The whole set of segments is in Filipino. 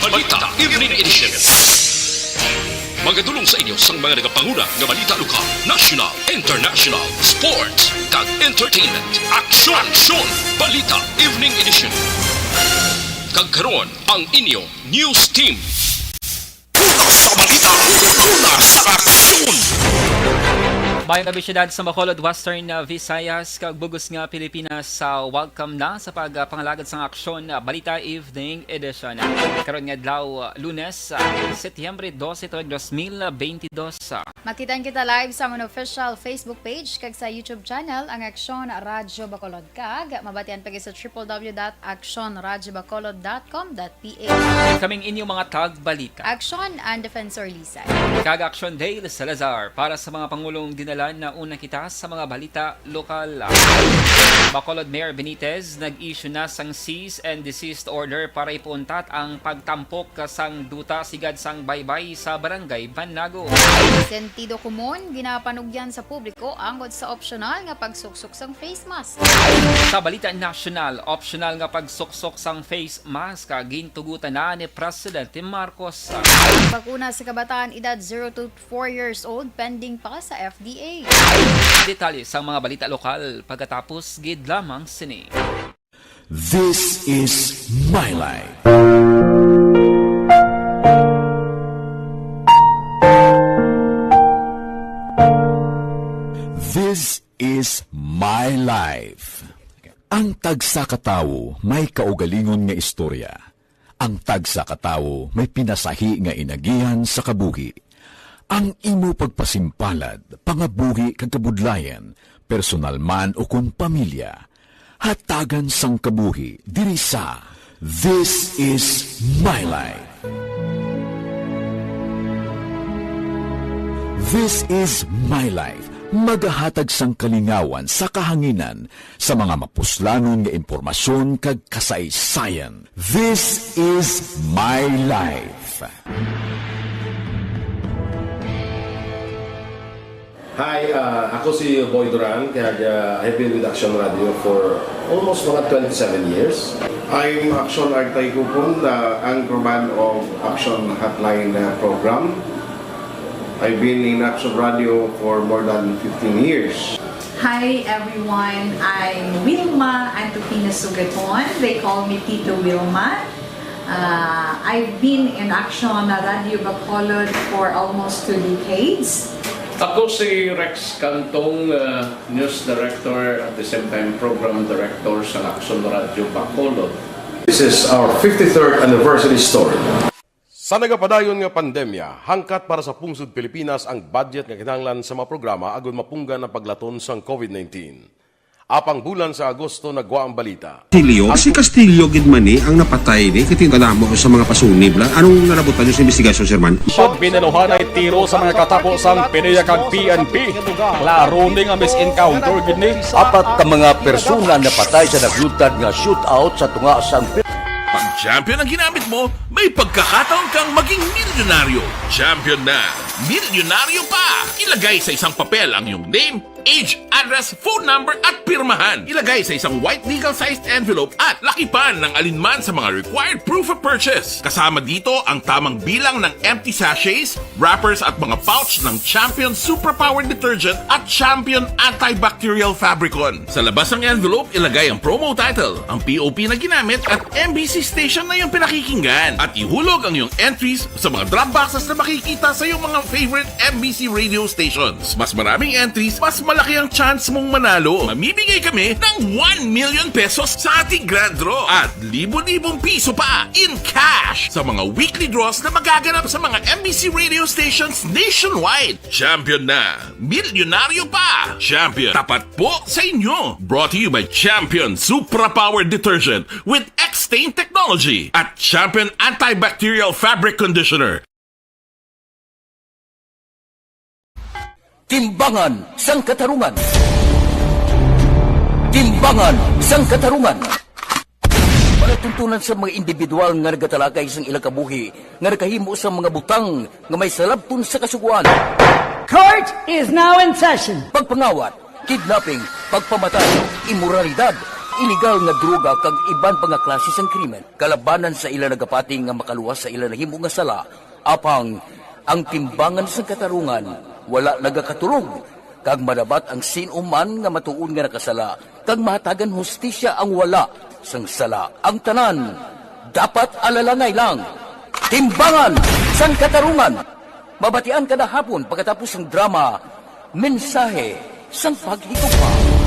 Balita Evening Edition. Magadulong sa inyo sang mga nagapanguna nga balita lokal, national, international, sports, kag entertainment. Aksyon! Balita Evening Edition. Kag karon ang inyo news team. Una sa balita, una sa aksyon. Bayang kabisyadad sa Bacolod, Western Visayas, kag bugos nga Pilipinas sa welcome na sa pagpangalagad sa aksyon Balita Evening Edition. Karon nga adlaw Lunes, Setyembre 12, 2022. Makitaan kita live sa among official Facebook page kag sa YouTube channel ang Aksyon Radyo Bacolod kag mabatian pagi sa www.actionradyobacolod.com.ph. Kaming inyong mga tag-balita. Aksyon and Defensor Lisa. Kag Aksyon Dale Salazar para sa mga pangulong dinala na una kita sa mga balita lokal. Bacolod Mayor Benitez nag-issue na sang cease and desist order para ipuntat ang pagtampok sang duta sigad sang baybay sa barangay Banlago. Sentido komon ginapanugyan sa publiko angkod sa optional nga pagsuksok sang face mask. Sa balita national, optional nga pagsuksok sang face mask gintugutan na ni Presidente Marcos. Bakuna sa kabataan edad 0 to 4 years old pending pa sa FDA. Detalye sa mga balita lokal pagkatapos gid lamang sini. This is my life. This is my life. Ang tagsakatawo may kaugalingon nga istorya. Ang tagsakatawo may pinasahi nga inagihan sa kabuhi. Ang imo pagpasimpalad, pangabuhi kag kabudlayan, personal man o kung pamilya, hatagan sang kabuhi diri sa This is my life. This is my life. Magahatag sang kalingawan sa kahanginan sa mga mapuslanon nga impormasyon kag kasaysayan. This is my life. Hi, ako si Boy Duran, kaya I've been with Action Radio for almost mga 27 years. I'm Action Artay Kupon, the anchorman of Action Hotline program. I've been in Action Radio for more than 15 years. Hi everyone, I'm Wilma Antopina Sugaton. They call me Tito Wilma. I've been in Action Radio Bacolod for almost 2 decades. Ako si Rex Cantong, News Director at the same time Program Director sa Action Radio Bacolod. This is our 53rd anniversary story. Sa nagapadayon nga pandemya, hangkat para sa pungsod Pilipinas ang budget nga kinahanglan sa mga programa agon mapunggan ang paglaton sang COVID-19. Apang bulan sa Agosto nagwa ang balita. Si Castillo gidmani ang napatay ni kitingkadamo sa mga pasunib lang. Anong narabutan niyo sa investigasyon, Sir Man? Pag binaluhan ay tiro sa mga katapos ang PNP kag PNP. Klaro ni nga misencounter gid ni. Apat ka mga persona napatay sa naglutad nga shootout sa tunga sang Pag champion ang ginamit mo, may pagkakataon kang maging milyonaryo. Champion na, milyonaryo pa! Ilagay sa isang papel ang iyong name, age, address, phone number at pirmahan. Ilagay sa isang white legal-sized envelope at lakipan ng alinman sa mga required proof of purchase. Kasama dito ang tamang bilang ng empty sachets, wrappers at mga pouch ng Champion Superpower Detergent at Champion Antibacterial Fabricon. Sa labas ng envelope, ilagay ang promo title, ang POP na ginamit at MBC station na yung pinakikinggan. At ihulog ang iyong entries sa mga drop boxes na makikita sa iyong mga favorite MBC radio stations. Mas maraming entries, mas malaki ang chance mong manalo. Mamimigay kami ng 1 million pesos sa ating grand draw at libo-libong piso pa in cash sa mga weekly draws na magaganap sa mga MBC radio stations nationwide. Champion na, milyonaryo pa. Champion, tapat po sa inyo. Brought to you by Champion Superpower Detergent with X-Stain Technology at Champion Antibacterial Fabric Conditioner. Timbangan sang katarungan. Timbangan sang katarungan. Panatuntunan sa mga individual nga nagatalakay sang ilang kabuhi nga nakahimo sa mga butang nga may salabton sa kasuguan. Court is now in session. Pagpangawat, kidnapping, pagpamatay, immoralidad, iligal nga droga kag iban pa nga klase sang krimen. Kalabanan sa ila nagapati nga makaluwas sa ila nahimo nga sala, apang ang timbangan sa katarungan wala nagakatulog. Kag madabat ang sinuman nga matuon nga nakasala, kag mahatagan hustisya ang wala sang sala. Ang tanan dapat alalangay lang. Timbangan sang katarungan. Mabatian kada hapon pagkatapos ng drama, mensahe sang paghigugma.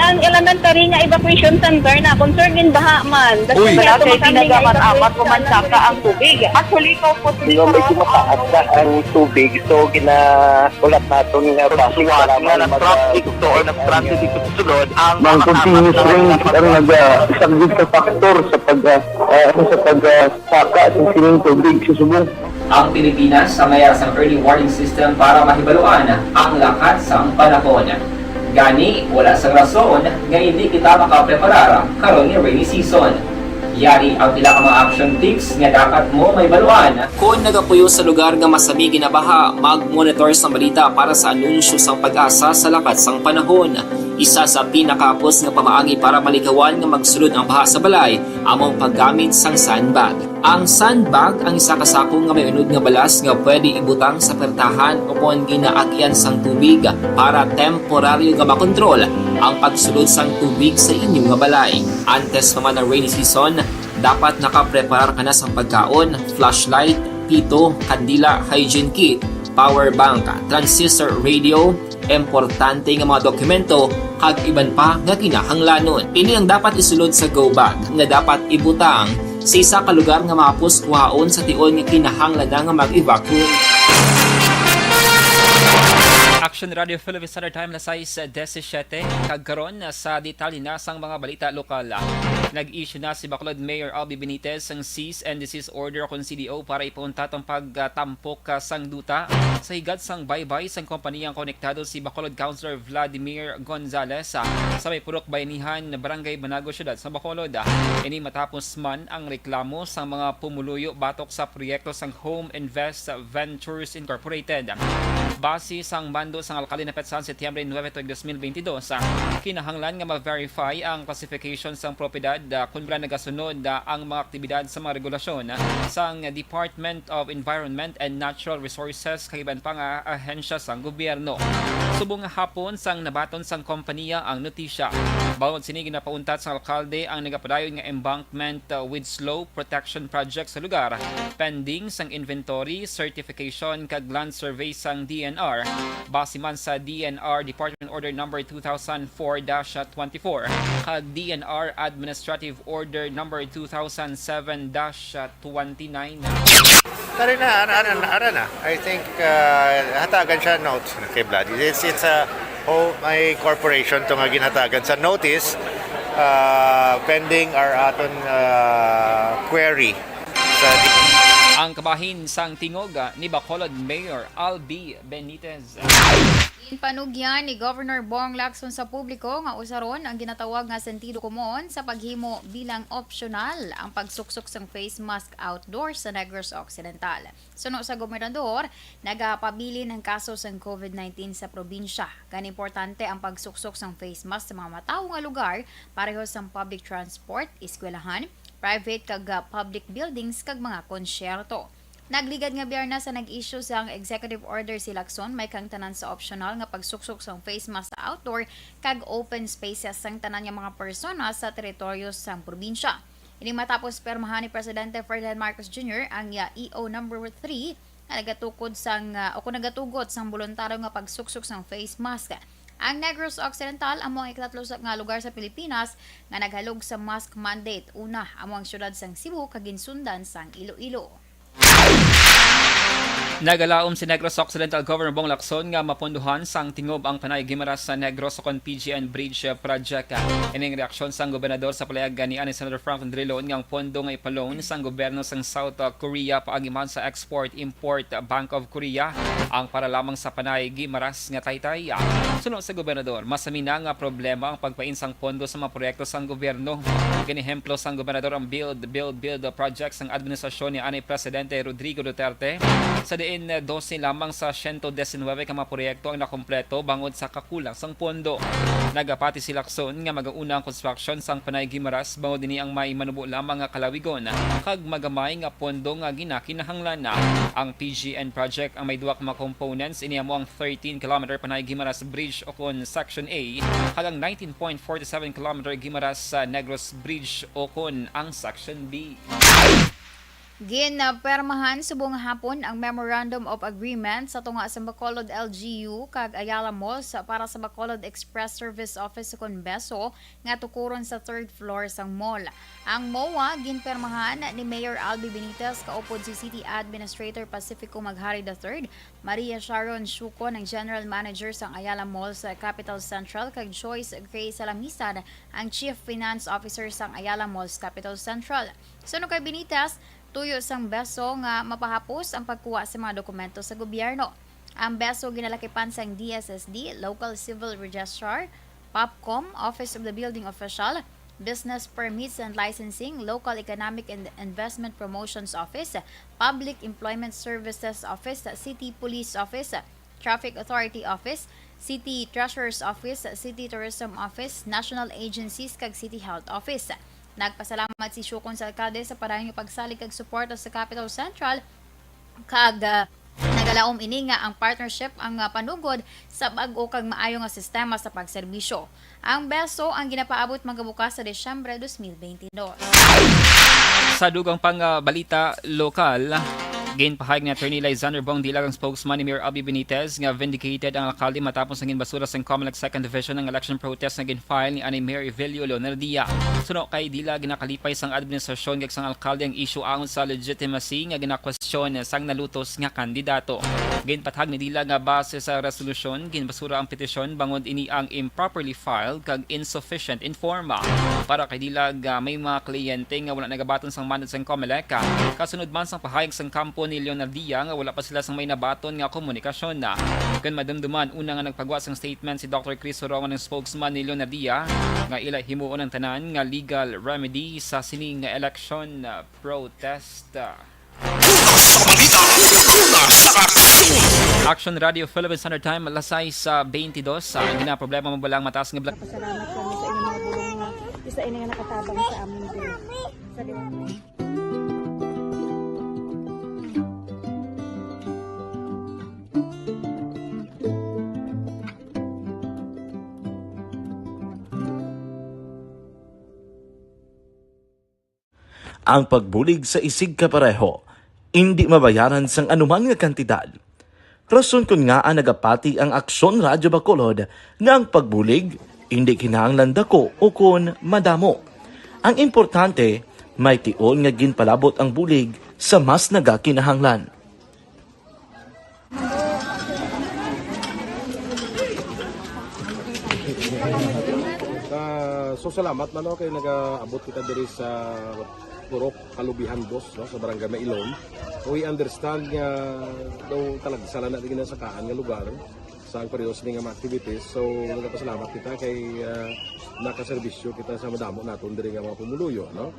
Ang elementary nga evacuation center na concern din baha man. Uy, kasi pinagamat-amat kumansaka ang tubig. Actually, ko po medyo mataas na ang tubig. So, ginaulat natin nga pasiwala nga nag-traffic to or nag-traffic dito sa sulod. Ang continuous rain ang nag-isang sa factor sa pagsaka at sining tubig sa subong. Ang Pilipinas sa mayroon sa early warning system para mahibaluan ang lakas ng panahon. Gani, wala sa rason nga hindi kita makapreparar karon ni rainy season. Yari ang pila ka mga action tips nga dapat mo may baluan. Kung nagapuyo sa lugar nga masami ginabaha, mag-monitor sa balita para sa anunsyo sang pag-asa sa lakas sang panahon. Isa sa pinakapos nga pamaagi para maligawan nga magsulod ang baha sa balay, among paggamit sang sandbag. Ang sandbag ang isa kasako nga may unod nga balas nga pwede ibutang sa pertahan upon ginaagyan sang tubig para temporaryo nga makontrol ang pagsulod sang tubig sa inyong nga balay. Antes naman ng rainy season, dapat nakapreparar ka na sang pagkaon, flashlight, pito, kandila, hygiene kit, power bank, transistor radio, importante nga mga dokumento kag iban pa nga kinahanglanon. Ini ang dapat isulod sa go bag nga dapat ibutang sa isa ka lugar nga mapos kuhaon sa tion nga kinahanglan nga mag-evacuate. Action Radio Philippines Standard Time na size 17 kagkaron sa detalye na sang mga balita lokal. Nag-issue na si Bacolod Mayor Albi Benitez ng cease and desist order kon CDO para ipunta tong pagtampok sang duta sa higad sang baybay sang kompaniyang konektado si Bacolod Councilor Vladimir Gonzales sa may purok bayanihan na Barangay Banago Syudad sa Bacolod. Ini matapos man ang reklamo sang mga pumuluyo batok sa proyekto sang Home Invest Ventures Incorporated. Base sang bando sang alkalde na petsan Setyembre 9, 2022, kinahanglan nga ma-verify ang classification sang propiedad kung wala nagasunod ang mga aktibidad sa mga regulasyon sang Department of Environment and Natural Resources kay iban pa nga ahensya sang gobyerno. Subong nga hapon sang nabaton sang kompanya ang notisya. Bawod sini ginapauntat sang alkalde ang nagapadayon nga embankment with slow protection project sa lugar pending sang inventory, certification kag land survey sang DNR. Base man sa DNR Department Order Number 2004-24 kag DNR Administrative Order Number 2007-29. Tari na, I think hatagan siya notes kay Vlad. It's a may corporation to nga ginhatagan sa notice pending our aton query sa ang kabahin sang tingog ni Bacolod Mayor Albi Benitez. Panugyan ni Governor Bong Lacson sa publiko nga usaron ang ginatawag nga sentido komon sa paghimo bilang optional ang pagsuksok sang face mask outdoor sa Negros Occidental. Suno sa gobernador, nagapabili ng kaso sang COVID-19 sa probinsya. Gan importante ang pagsuksok sang face mask sa mga matawo nga lugar pareho sang public transport, eskwelahan, private kag public buildings kag mga konsyerto. Nagligad nga biyernes sa nag-issue sang executive order si Lacson may kang tanan sa optional nga pagsuksok sang face mask sa outdoor kag open spaces sang tanan nga mga persona sa teritoryo sang probinsya. Ini matapos permahan ni Presidente Ferdinand Marcos Jr. ang EO number 3 na nagatugot sang voluntaryo nga pagsuksok sang face mask. Ang Negros Occidental amo ang ikatlo nga lugar sa Pilipinas nga naghalog sa mask mandate. Una amo ang syudad sang Cebu kag ginsundan sang Iloilo. Nagalaom si Negros Occidental Governor Bong Lacson nga mapondohan sang tingob ang panay gimaras sa Negros kon PGN Bridge Project. Ining reaksyon sang gobernador sa palayag ni Senator Franklin Drilon nga ang pondo nga ipalone sang gobyerno sang South Korea paagiman sa Export-Import Bank of Korea ang para lamang sa panay gimaras nga taytay. Suno sa gobernador, masami na nga problema ang pagpain sang pondo sa mga proyekto sang gobyerno. Ganihemplo sang gobernador ang Build Project sang administrasyon ni Presidente Presidente Rodrigo Duterte. Sa diin 12 lamang sa 119 ka mga proyekto ang nakompleto bangod sa kakulang sang pondo. Nagapati si Lacson nga magauna ang construction sang Panay Guimaras bangod dinhi ang may manubo lamang nga kalawigon kag magamay nga pondo nga ginakinahanglan na. Ang PGN project ang may duwa ka mga components iniamo ang 13 km Panay Guimaras Bridge o kon Section A hanggang 19.47 km Guimaras Negros Bridge o kon ang Section B. Ginpermahan subong hapon ang Memorandum of Agreement sa tunga sa Bacolod LGU kag Ayala Mall para sa Bacolod Express Service Office sa Beso nga tukuron sa 3rd floor sang mall. Ang MOA ginpermahan ni Mayor Albi Benitez kaupod si City Administrator Pacifico Maghari III, Maria Sharon Shuko ng General Manager sang Ayala Mall sa Capital Central kag Joyce Gray Salamisan ang Chief Finance Officer sang Ayala Malls Capital Central. Suno kay Benitez, tuyo sang Beso nga mapahapos ang pagkuha sa mga dokumento sa gobyerno. Ang Beso ginalakipan sang DSSD, Local Civil Registrar, POPCOM, Office of the Building Official, Business Permits and Licensing, Local Economic and Investment Promotions Office, Public Employment Services Office, City Police Office, Traffic Authority Office, City Treasurer's Office, City Tourism Office, National Agencies kag City Health Office. Nagpasalamat si Shukon sa alkalde sa parahang pagsalig kag suporta sa Capital Central kag nagalaom ini nga ang partnership ang panugod sa bag-o kag maayo nga sistema sa pagserbisyo. Ang Beso ang ginapaabot magabukas sa Desyembre 2022. Sa dugang pang balita lokal, ginpahayag ni Attorney Lysander Bong Dilag ang spokesman ni Mayor Albi Benitez nga vindicated ang alkalde matapos ang ginbasura sa COMELEC 2nd Division ng election protest na ginfile ni Ani Mayor Evelio Leonardia. Suno kay Dilag ginakalipay sang administrasyon kag sang alkalde ang issue angon sa legitimacy nga ginakwestiyon sang nalutos nga kandidato. Ginpatag ni Dilag nga base sa resolusyon ginbasura ang petisyon bangod ini ang improperly filed kag insufficient informa. Para kay Dilag may mga kliyente nga wala nagabaton sang mandat sang COMELEC kasunod man sang pahayag sang kampo ni Leonardia nga wala pa sila sang may nabaton nga komunikasyon na. Kung madumduman, una nga nagpagawa sang statement si Dr. Chris Sorongan ng spokesman ni Leonardia nga ila himuon ang tanan nga legal remedy sa sining nga election protest. Action Radio Philippine Standard Time alasay sa 22 hindi na problema mabalang mataas nga Pasalamat kami sa inyong mga bulong nga isa ini nga nakatabang sa amin din. Sa ang pagbulig sa isig kapareho, hindi mabayaran sang anuman nga kantidad. Rason kun nga ang nagapati ang Aksyon Radyo Bacolod nga ang pagbulig, hindi kinahanglan dako o kun madamo. Ang importante, may tion nga ginpalabot ang bulig sa mas nagakinahanglan. So salamat man kay nag-abot kita diri sa Purok Kalubihan Boss no, sa Barangay Mailom. We understand nga daw talaga sala na din sa kaan nga lugar sa periyos ni nga mga activities. So nagpasalamat kita kay nakaserbisyo kita sa madamo naton diri nga mga pumuluyo no.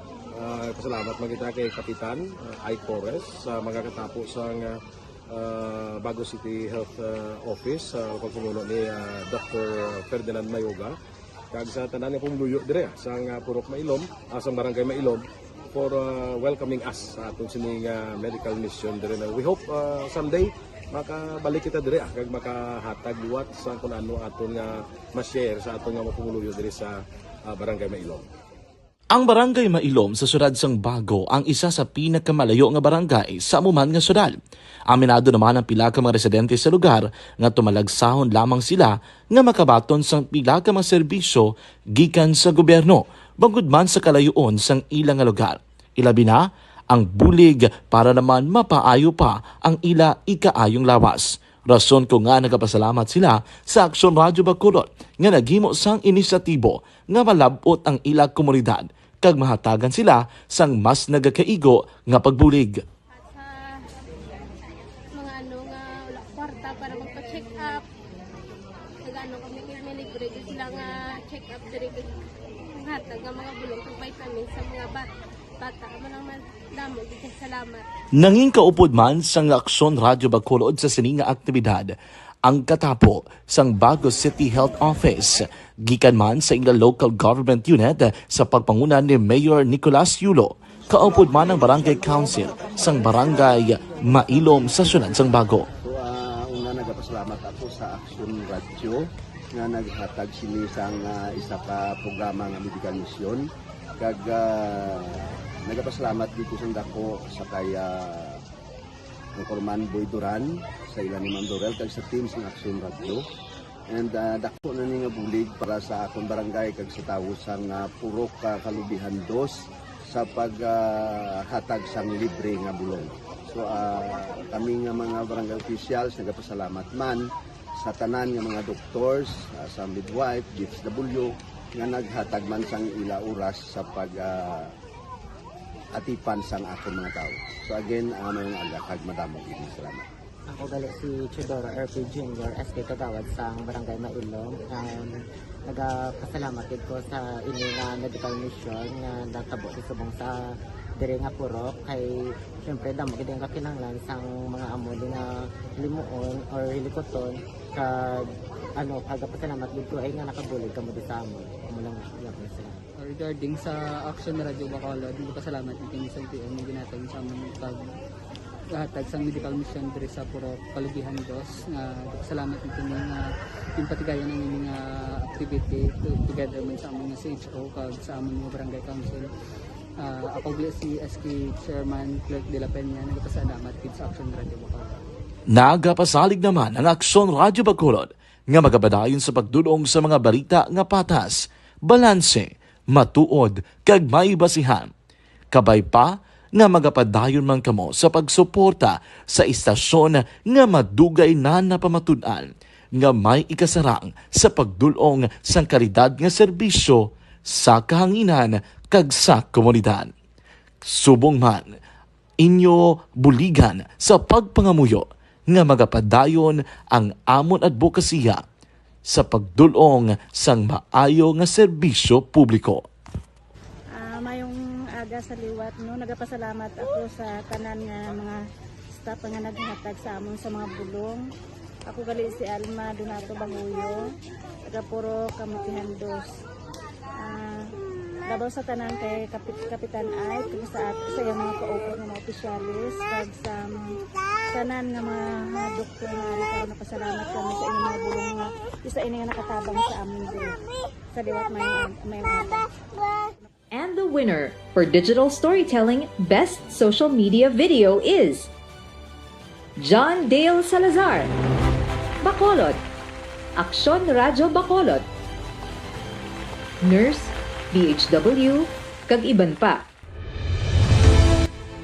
Pasalamat man kita kay Kapitan I. Torres sa mga katapos sang Bago City Health Office sa pagpumuno ni Dr. Ferdinand Mayoga kag sa tanan nga pumuluyo dire sa Purok Mailom, sa Barangay Mailom for welcoming us sa atong sining medical mission dire. We hope someday makabalik kita dire kag makahatag liwat sa kun ano aton nga ma-share sa aton nga mapumuluyo dire sa Barangay Mailom. Ang Barangay Mailom sa syudad sang Bago ang isa sa pinakamalayo nga barangay sa amuman nga syudad. Aminado naman ang pila ka mga residente sa lugar nga tumalagsahon lamang sila nga makabaton sang pila ka mga serbisyo gikan sa gobyerno bangod man sa kalayuon sang ilang nga lugar. Ilabi na ang bulig para naman mapaayo pa ang ila ikaayong lawas. Rason ko nga nagapasalamat sila sa Aksyon Radyo Bacolod nga naghimo sang inisyatibo nga malabot ang ila komunidad kag mahatagan sila sang mas nagakaigo nga pagbulig. Mga ano nga wala kwarta para magpa-check up. Nagano kami libre sila nga check up diri hatag nga mga bulong kag vitamins sa mga bata. bata man ang damo di kay salamat. Nanging kaupod man sang Aksyon Radyo Bacolod sa sininga aktibidad ang katapo sang Bago City Health Office gikan man sa ila local government unit sa pagpangunan ni Mayor Nicolas Yulo. Kaupod man ang Barangay Council sang Barangay Mailom sa syudad sang Bago. Una nagapasalamat ako sa Aksyon Radio nga naghatag sini sang isa ka programa nga medical mission kag nagapasalamat dito sa dako sa kaya ang Corman Boy Duran sa ilan ni Ma'am Dorel kag sa team sa Aksyon Radio and dako na ni nga bulig para sa akong barangay kag sa tawo sang Purok Kalubihan 2 sa paghatag sang libre nga bulong. So kami nga mga barangay officials nagapasalamat man sa tanan nga mga doctors, sa midwife, DSW nga naghatag man sang ila oras sa pag atipan sang akong mga tao. So again, mayong aga kag madamog ini salamat. Ako gali si Chidoro RP Jr. SK Kagawad sa Barangay Mailom. Nagapasalamat ko sa ini nga medical mission nga natabo sa subong sa diri nga purok kay syempre damo gid ang kakinahanglan sang mga amo nga limuon or hilikoton kag pagapasalamat dito ay nga nakabulig kamo di sa amon. Amo lang yan sila. Regarding sa Aksyon Radio Bacolod, nagapasalamat din sa TM nga ginatag sa amon pag hatag sa medical mission diri sa Purok Kalubihan 2 nga salamat nito nga patigayon ng mga activity together man sa among CHO kag sa among mga barangay council. Ako si SK Chairman Clerk de la Peña nagapasalamat kid sa Aksyon Radio Bacolod. Nagapasalig naman ang Aksyon Radyo Bacolod nga magabadayon sa pagdulong sa mga balita nga patas, balanse, matuod kag may basihan. Kabay pa nga magapadayon man kamo sa pagsuporta sa istasyon nga madugay na napamatud-an nga may ikasarang sa pagdulong sang kalidad nga serbisyo sa kahanginan kag sa komunidad. Subong man inyo buligan sa pagpangamuyo nga magapadayon ang amon advokasya sa pagdulong sang maayo nga serbisyo publiko. Sa liwat no nagapasalamat ako sa tanan nga mga staff nga naghatag sa amon sa mga bulong. Ako gali si Alma Donato Banguyo, taga Purok Kamutihan 2. Labaw sa tanan kay Kapitan Ay kung sa iyang mga kaupod nga mga opisyalis kag sa tanan nga mga doktor nga karon napasalamat kami sa inyong mga bulong nga isa ini nga nakatabang sa amon diri. Sa liwat may And the winner for Digital Storytelling Best Social Media Video is John Dale Salazar, Bacolod, Aksyon Radyo Bacolod, Nurse, DHW, kag iban pa.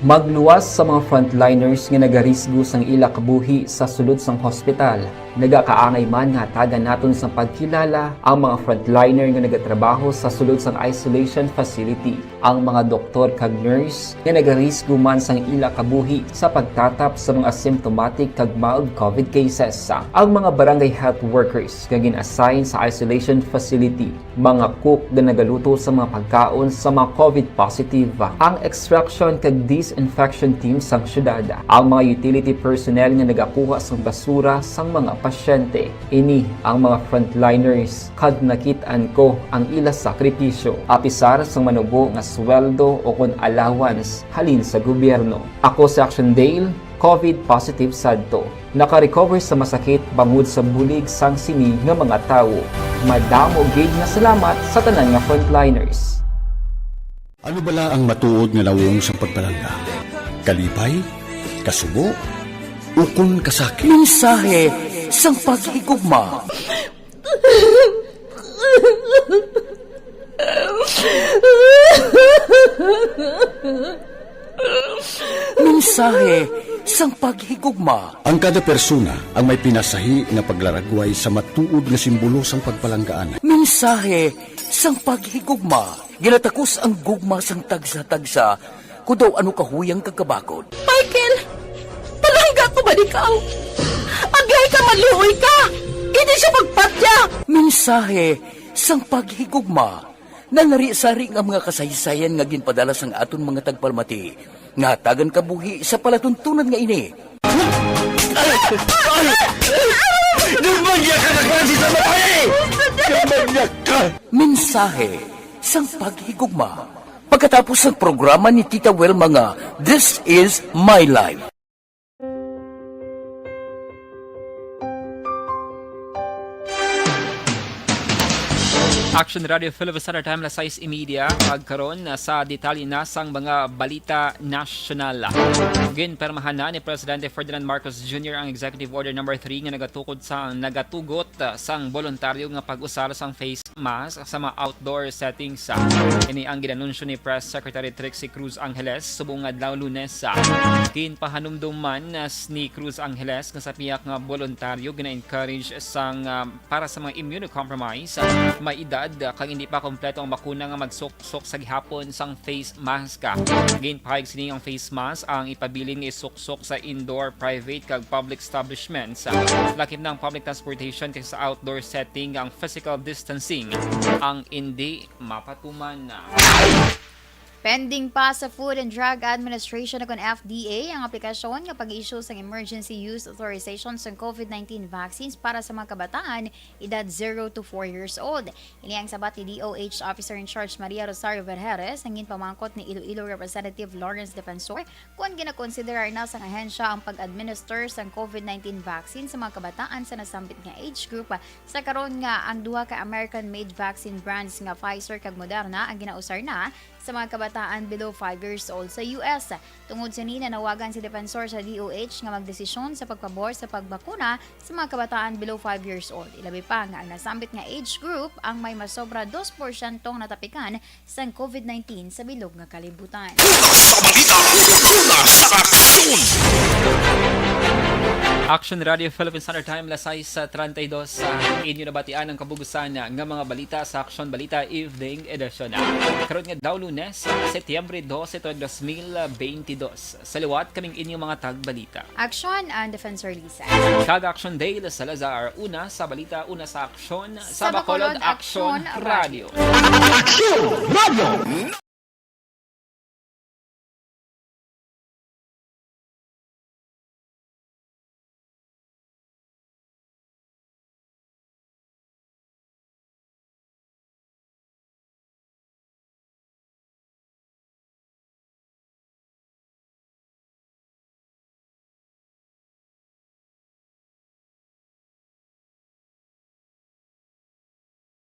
Magluwas sa mga frontliners nga nagarisgo sang ila kabuhi sa sulod sang hospital. Nagakaangay man nga hatagan naton sa pagkilala ang mga frontliner nga nagatrabaho sa sulod sang isolation facility. Ang mga doktor kag nurse nga nagarisgo man sang ila kabuhi sa pagtatap sa mga asymptomatic kag mild COVID cases. Ang mga barangay health workers nga gin-assign sa isolation facility, mga cook nga nagaluto sa mga pagkaon sa mga COVID positive, ang extraction kag disinfection team sang syudad, ang mga utility personnel nga nagakuha sang basura sang mga pasyente. Ini ang mga frontliners kag nakit-an ko ang ila sakripisyo apisar sang manubo nga sweldo o kun allowance halin sa gobyerno. Ako si Action Dale, COVID positive sadto. Naka-recover sa masakit bangod sa bulig sang sini nga mga tawo. Madamo gid nga salamat sa tanan nga frontliners. Ano bala ang matuod nga lawong sa pagpalangga? Kalipay? Kasubo? Ukon kasakit? Mensahe sang paghigugma. Mensahe sang paghigugma. Ang kada persona ang may pinasahi nga paglaragway sa matuod nga simbolo sang pagpalanggaan. Mensahe sang paghigugma. Ginatakos ang gugma sang tagsa-tagsa kung daw ano kahuyang kagkabakod. Michael! Palangga ko ba di ka? Agay ka, maluoy ka! Hindi siya magpatya! Mensahe sang paghigugma. Nangari-sari nga mga kasaysayan nga ginpadala sang aton mga tagpalmati. Nga tagan kabuhi sa palatuntunan nga ini. Dumagyak ka na klase sa babae! Dumagyak ka! Mensahe sang paghigugma. Pagkatapos ng programa ni Tita Welma nga, This is My Life. Action Radio Philippines Standard Time, alas 6:30, pagkaroon sa detalye na sang mga balita nasyonal. Ginpermahan na ni Presidente Ferdinand Marcos Jr. ang Executive Order No. 3 nga nagatugot sang voluntaryo nga pag-usar sang face mask sa mga outdoor settings. Ini ang ginanunsyo ni Press Secretary Trixie Cruz Angeles subong adlaw Lunes. Kinpahanumduman ni Cruz Angeles nga sa piyak nga voluntaryo gina-encourage sang para sa mga immunocompromised may edad kang hindi pa kompleto ang bakuna nga magsuksok sa gihapon sang face mask. Ginpahayag sini ang face mask ang ipabiling isuksok sa indoor, private kag public establishments. Lakip ng public transportation kag sa outdoor setting ang physical distancing ang hindi mapatuman. Pending pa sa Food and Drug Administration o FDA ang aplikasyon nga pag-issue sa Emergency Use Authorization sa COVID-19 vaccines para sa mga kabataan edad 0 to 4 years old. Ini ang sabat ni DOH Officer in Charge Maria Rosario Vergeres ang ginpamangkot ni Iloilo Representative Lawrence Defensor kung ginakonsiderar na sa ahensya ang pag-administer sa COVID-19 vaccine sa mga kabataan sa nasambit nga age group. Sa karon nga ang duha ka American-made vaccine brands nga Pfizer kag Moderna ang ginausar na sa mga kabataan below 5 years old sa US. Tungod sa ni nanawagan si Defensor sa DOH nga magdesisyon sa pagpabor sa pagbakuna sa mga kabataan below 5 years old. Ilabi pa nga ang nasambit nga age group ang may masobra 2% natapikan sa COVID-19 sa bilog nga kalibutan. Action Radio Philippines Standard Time, alas 6:32 sa inyo nabatian ang kabugusan nga mga balita sa Action Balita Evening Edition. Karon nga daw Lunes, Setyembre 12, 2022. Sa liwat kaming inyong mga tagbalita. Action and Defensor Lisa. Kag-Action Day la Salazar, una sa balita, una sa aksyon, sa Bacolod Action Radio. Action Radio!